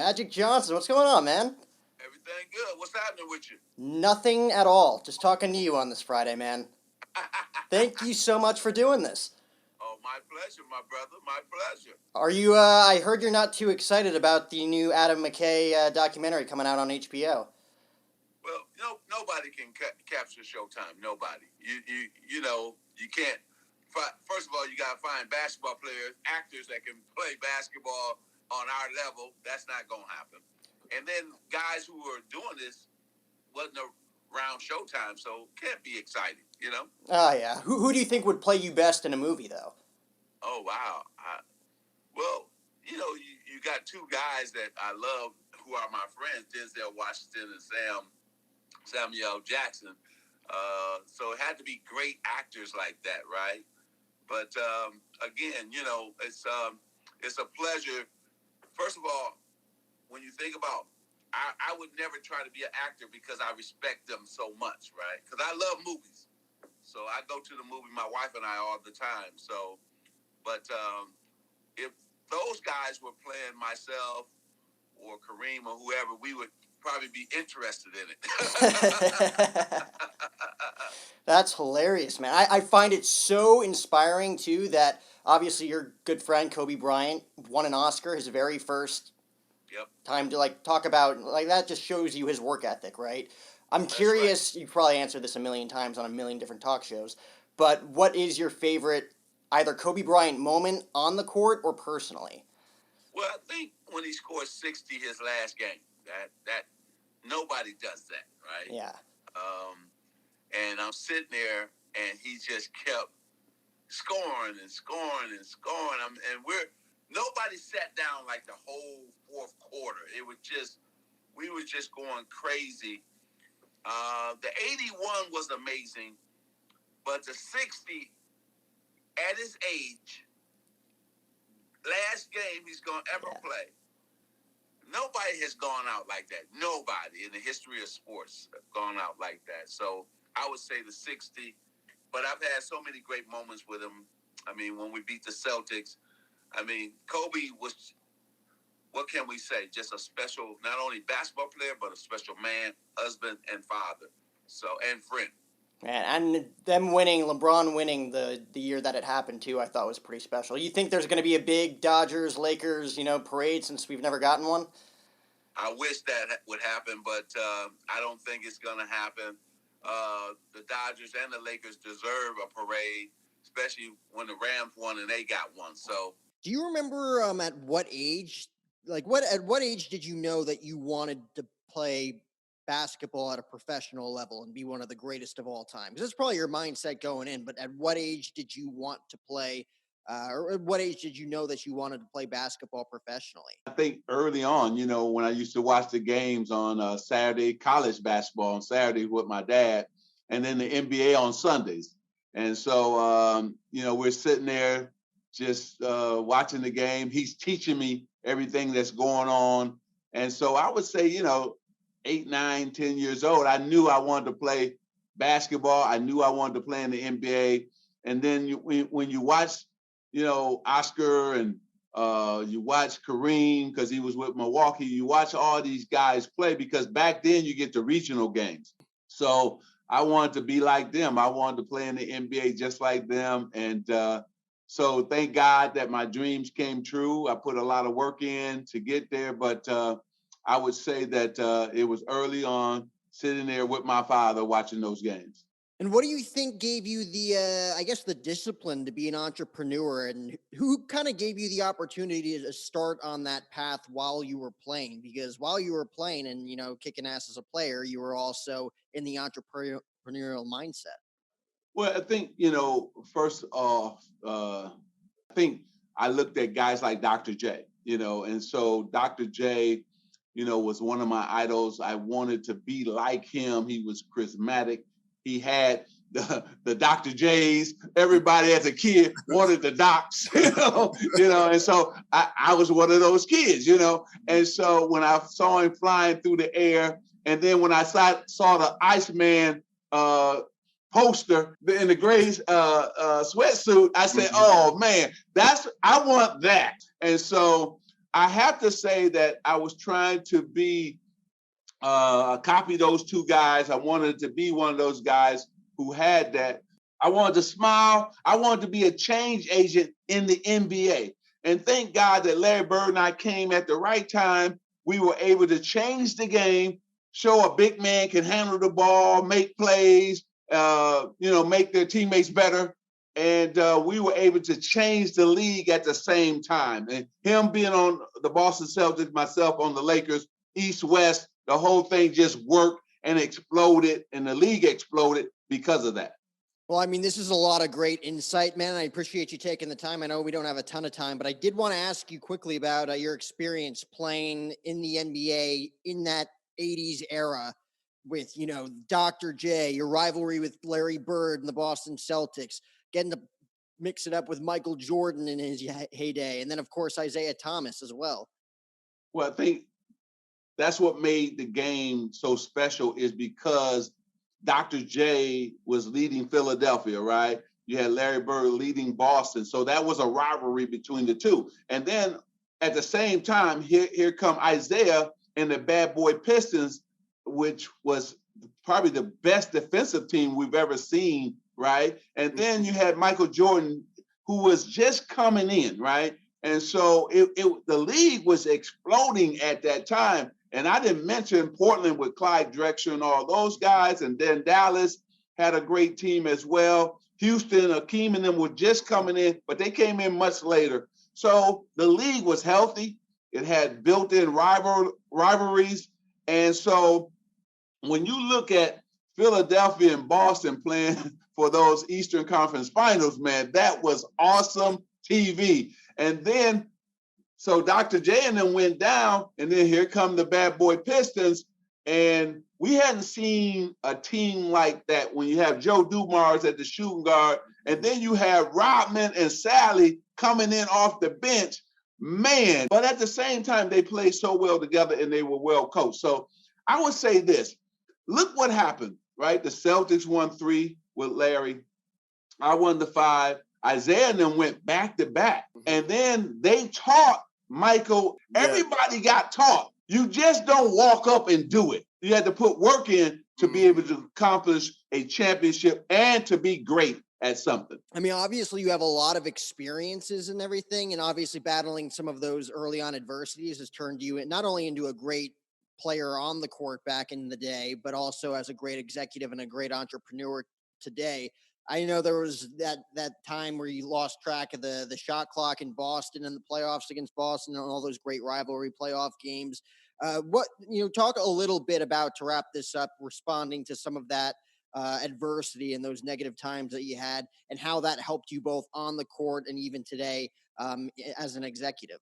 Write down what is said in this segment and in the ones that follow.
Magic Johnson, what's going on, man? Everything good. What's happening with you? Nothing at all. Just talking to you on this Friday, man. Thank you so much for doing this. Oh, my pleasure, my brother. My pleasure. Are you, I heard you're not too excited about the new Adam McKay documentary coming out on HBO. Well, nobody can capture Showtime. Nobody. You can't. First of all, you got to find basketball players, actors that can play basketball on our level. That's not going to happen. And then guys who are doing this wasn't around Showtime, so can't be excited, Oh, yeah. Who do you think would play you best in a movie, though? Oh, wow. You got two guys that I love who are my friends, Denzel Washington and Samuel Jackson. So it had to be great actors like that, right? But again, it's a pleasure. First of all, when you think about, I would never try to be an actor because I respect them so much, right? Because I love movies. So I go to the movie, my wife and I, all the time. So, but if those guys were playing myself or Kareem or whoever, we would probably be interested in it. That's hilarious, man. I find it so inspiring, too, that obviously your good friend Kobe Bryant won an Oscar, his very first time to, talk about, that just shows you his work ethic, right? I'm curious, right. You've probably answered this a million times on a million different talk shows, but what is your favorite either Kobe Bryant moment on the court or personally? Well, I think when he scored 60 his last game, that nobody does that, right? Yeah. And I'm sitting there, and he just kept scoring and scoring and scoring. Nobody sat down like the whole fourth quarter. It was we were just going crazy. The 81 was amazing, but the 60 at his age, last game he's going to ever play. Nobody has gone out like that. Nobody in the history of sports have gone out like that. So I would say the 60, but I've had so many great moments with him. I mean, when we beat the Celtics, Kobe was, what can we say? Just a special, not only basketball player, but a special man, husband, and father. And friend. Man, and LeBron winning the year that it happened too, I thought was pretty special. You think there's going to be a big Dodgers-Lakers, parade since we've never gotten one? I wish that would happen, but I don't think it's going to happen. The Dodgers and the Lakers deserve a parade, especially when the Rams won and they got one. So, do you remember at what age, at what age did you know that you wanted to play basketball at a professional level and be one of the greatest of all time? Because that's probably your mindset going in, but at what age did you want to play, or at what age did you know that you wanted to play basketball professionally? I think early on, when I used to watch the games on Saturday, college basketball on Saturday with my dad, and then the NBA on Sundays. And so, we're sitting there just watching the game. He's teaching me everything that's going on. And so I would say, 8, 9, 10 years old, I knew I wanted to play basketball. I knew I wanted to play in the NBA. And then when you watch, Oscar and you watch Kareem, because he was with Milwaukee, you watch all these guys play, because back then you get the regional games. So I wanted to be like them. I wanted to play in the NBA just like them. And so thank God that my dreams came true. I put a lot of work in to get there, but I would say that it was early on, sitting there with my father watching those games. And what do you think gave you the discipline to be an entrepreneur, and who kind of gave you the opportunity to start on that path while you were playing? Because while you were playing and, kicking ass as a player, you were also in the entrepreneurial mindset. Well, I think, first off, I think I looked at guys like Dr. J, and so Dr. J, was one of my idols. I wanted to be like him. He was charismatic. He had the Dr. J's. Everybody as a kid wanted the docs, and so I was one of those kids, And so when I saw him flying through the air, and then when I saw the Iceman poster in the gray sweatsuit, I said, oh man, I want that. And so I have to say that I was trying to copy those two guys. I wanted to be one of those guys who had that. I wanted to smile. I wanted to be a change agent in the NBA. And thank God that Larry Bird and I came at the right time. We were able to change the game, show a big man can handle the ball, make plays, make their teammates better. And we were able to change the league at the same time. And him being on the Boston Celtics, myself on the Lakers, East, West, the whole thing just worked and exploded, and the league exploded because of that. Well, I mean, this is a lot of great insight, man. I appreciate you taking the time. I know we don't have a ton of time, but I did want to ask you quickly about your experience playing in the NBA in that 80s era with, Dr. J, your rivalry with Larry Bird and the Boston Celtics, getting to mix it up with Michael Jordan in his heyday, and then, of course, Isaiah Thomas as well. Well, I think that's what made the game so special, is because Dr. J was leading Philadelphia, right? You had Larry Bird leading Boston. So that was a rivalry between the two. And then at the same time, here come Isaiah and the Bad Boy Pistons, which was probably the best defensive team we've ever seen, right? And then you had Michael Jordan, who was just coming in, right? And so the league was exploding at that time. And I didn't mention Portland with Clyde Drexler and all those guys. And then Dallas had a great team as well. Houston, Akeem and them were just coming in, but they came in much later. So the league was healthy. It had built-in rivalries. And so when you look at Philadelphia and Boston playing for those Eastern Conference Finals, man, that was awesome TV. And then so Dr. J and them went down, and then here come the Bad Boy Pistons. And we hadn't seen a team like that when you have Joe Dumars at the shooting guard, and then you have Rodman and Sally coming in off the bench. Man, but at the same time, they played so well together and they were well coached. So I would say this, look what happened, right? The Celtics won 3 with Larry. I won the 5. Isaiah and them went back to back. And then they taught Michael, everybody got taught. You just don't walk up and do it. You had to put work in to be able to accomplish a championship and to be great at something. I mean, obviously you have a lot of experiences and everything, and obviously battling some of those early on adversities has turned you not only into a great player on the court back in the day, but also as a great executive and a great entrepreneur today. I know there was that time where you lost track of the shot clock in Boston and the playoffs against Boston and all those great rivalry playoff games. Talk a little bit about, to wrap this up, responding to some of that adversity and those negative times that you had, and how that helped you both on the court and even today as an executive.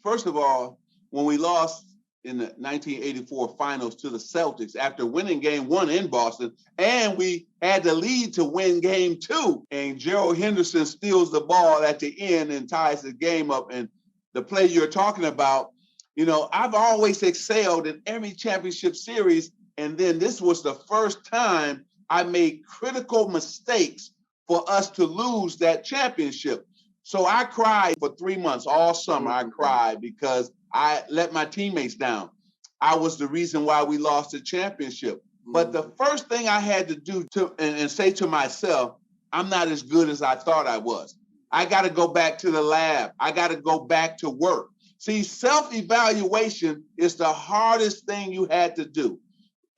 First of all, when we lost in the 1984 finals to the Celtics after winning game 1 in Boston, and we had the lead to win game 2, and Gerald Henderson steals the ball at the end and ties the game up. And the play you're talking about, I've always excelled in every championship series, and then this was the first time I made critical mistakes for us to lose that championship. So I cried for 3 months, all summer. I cried because I let my teammates down. I was the reason why we lost the championship. But the first thing I had to do and say to myself, I'm not as good as I thought I was. I got to go back to the lab. I got to go back to work. See, self-evaluation is the hardest thing you had to do.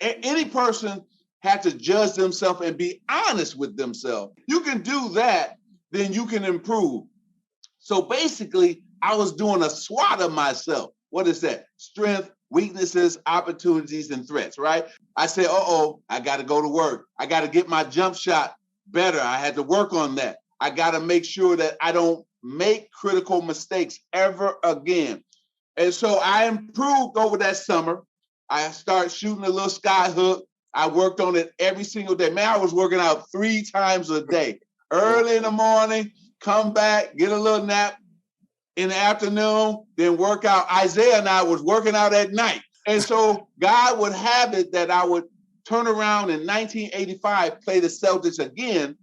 Any person had to judge themselves and be honest with themselves. You can do that, then you can improve. So basically, I was doing a SWOT of myself. What is that? Strength, weaknesses, opportunities, and threats, right? I said, I got to go to work. I got to get my jump shot better. I had to work on that. I got to make sure that I don't make critical mistakes ever again. And so I improved over that summer. I started shooting a little sky hook. I worked on it every single day. Man, I was working out 3 times a day. Early in the morning, come back, get a little nap in the afternoon, then work out. Isaiah and I was working out at night. And so God would have it that I would turn around in 1985, play the Celtics again,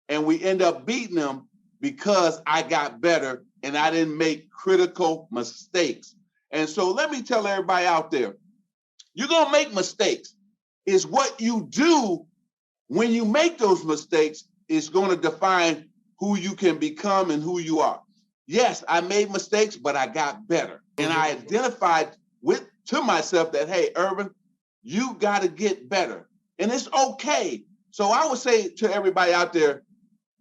and we end up beating them. because I got better and I didn't make critical mistakes. And so let me tell everybody out there, you're going to make mistakes. It's what you do when you make those mistakes is going to define who you can become and who you are. Yes, I made mistakes, but I got better. And I identified to myself that, hey, Earvin, you got to get better. And it's okay. So I would say to everybody out there,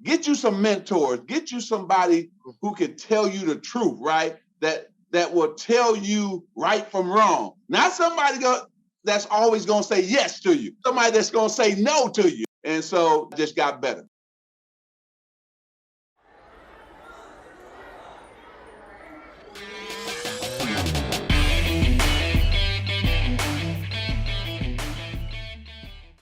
get you some mentors, get you somebody who can tell you the truth, right? That will tell you right from wrong. Not somebody that's always going to say yes to you. Somebody that's going to say no to you. And so just got better.